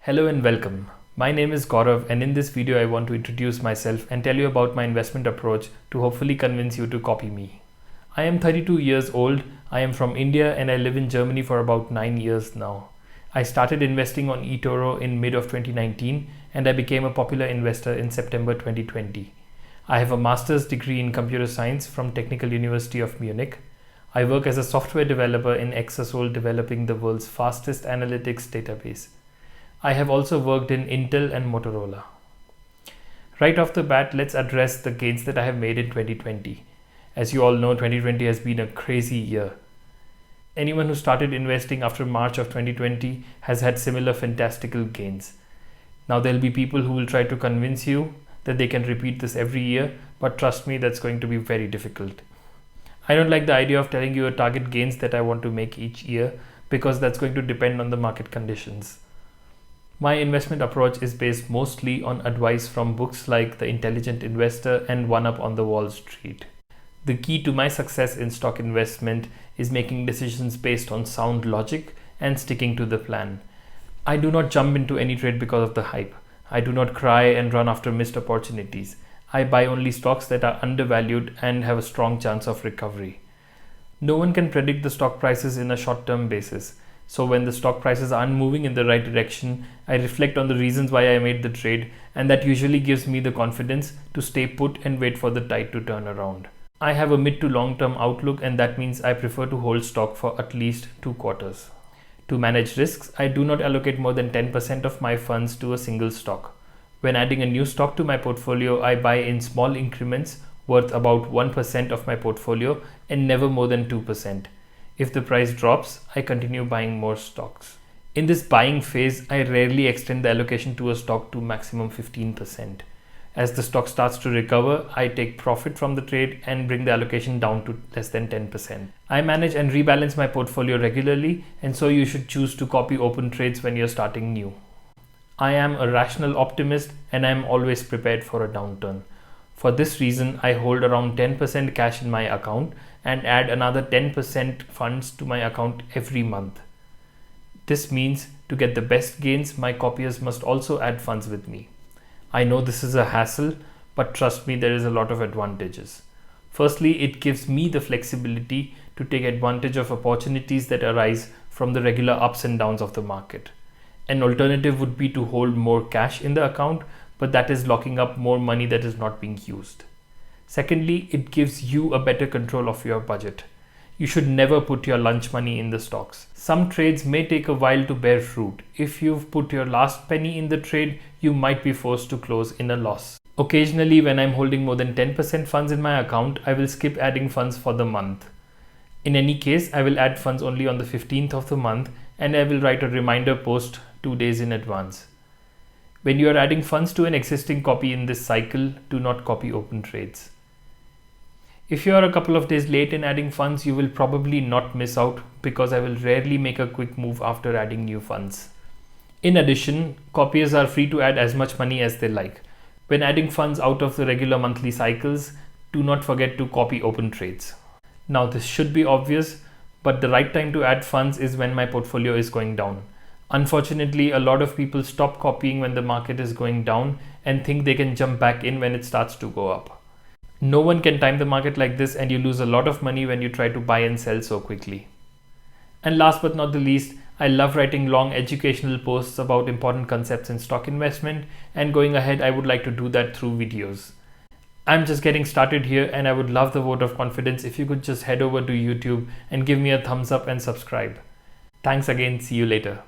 Hello and welcome. My name is Gaurav, and in this video I want to introduce myself and tell you about my investment approach to hopefully convince you to copy me. I am 32 years old, I am from India and I live in Germany for about 9 years now. I started investing on eToro in mid of 2019 and I became a popular investor in September 2020. I have a master's degree in computer science from Technical University of Munich. I work as a software developer in Exasol developing the world's fastest analytics database. I have also worked in Intel and Motorola. Right off the bat, let's address the gains that I have made in 2020. As you all know, 2020 has been a crazy year. Anyone who started investing after March of 2020 has had similar fantastical gains. Now there'll be people who will try to convince you that they can repeat this every year, but trust me, that's going to be very difficult. I don't like the idea of telling you a target gains that I want to make each year because that's going to depend on the market conditions. My investment approach is based mostly on advice from books like The Intelligent Investor and One Up on the Wall Street. The key to my success in stock investment is making decisions based on sound logic and sticking to the plan. I do not jump into any trade because of the hype. I do not cry and run after missed opportunities. I buy only stocks that are undervalued and have a strong chance of recovery. No one can predict the stock prices in a short-term basis. So when the stock prices aren't moving in the right direction, I reflect on the reasons why I made the trade, and that usually gives me the confidence to stay put and wait for the tide to turn around. I have a mid to long-term outlook, and that means I prefer to hold stock for at least 2 quarters. To manage risks, I do not allocate more than 10% of my funds to a single stock. When adding a new stock to my portfolio, I buy in small increments worth about 1% of my portfolio and never more than 2%. If the price drops, I continue buying more stocks. In this buying phase, I rarely extend the allocation to a stock to maximum 15%. As the stock starts to recover, I take profit from the trade and bring the allocation down to less than 10%. I manage and rebalance my portfolio regularly, and so you should choose to copy open trades when you're starting new. I am a rational optimist and I am always prepared for a downturn. For this reason, I hold around 10% cash in my account and add another 10% funds to my account every month. This means to get the best gains, my copiers must also add funds with me. I know this is a hassle, but trust me, there is a lot of advantages. Firstly, it gives me the flexibility to take advantage of opportunities that arise from the regular ups and downs of the market. An alternative would be to hold more cash in the account, but that is locking up more money that is not being used. Secondly, it gives you a better control of your budget. You should never put your lunch money in the stocks. Some trades may take a while to bear fruit. If you've put your last penny in the trade, you might be forced to close in a loss. Occasionally, when I'm holding more than 10% funds in my account, I will skip adding funds for the month. In any case, I will add funds only on the 15th of the month, and I will write a reminder post 2 days in advance. When you are adding funds to an existing copy in this cycle, do not copy open trades. If you are a couple of days late in adding funds, you will probably not miss out because I will rarely make a quick move after adding new funds. In addition, copiers are free to add as much money as they like. When adding funds out of the regular monthly cycles, do not forget to copy open trades. Now this should be obvious, but the right time to add funds is when my portfolio is going down. Unfortunately, a lot of people stop copying when the market is going down and think they can jump back in when it starts to go up. No one can time the market like this, and you lose a lot of money when you try to buy and sell so quickly. And last but not the least, I love writing long educational posts about important concepts in stock investment, and going ahead, I would like to do that through videos. I'm just getting started here, and I would love the vote of confidence if you could just head over to YouTube and give me a thumbs up and subscribe. Thanks again. See you later.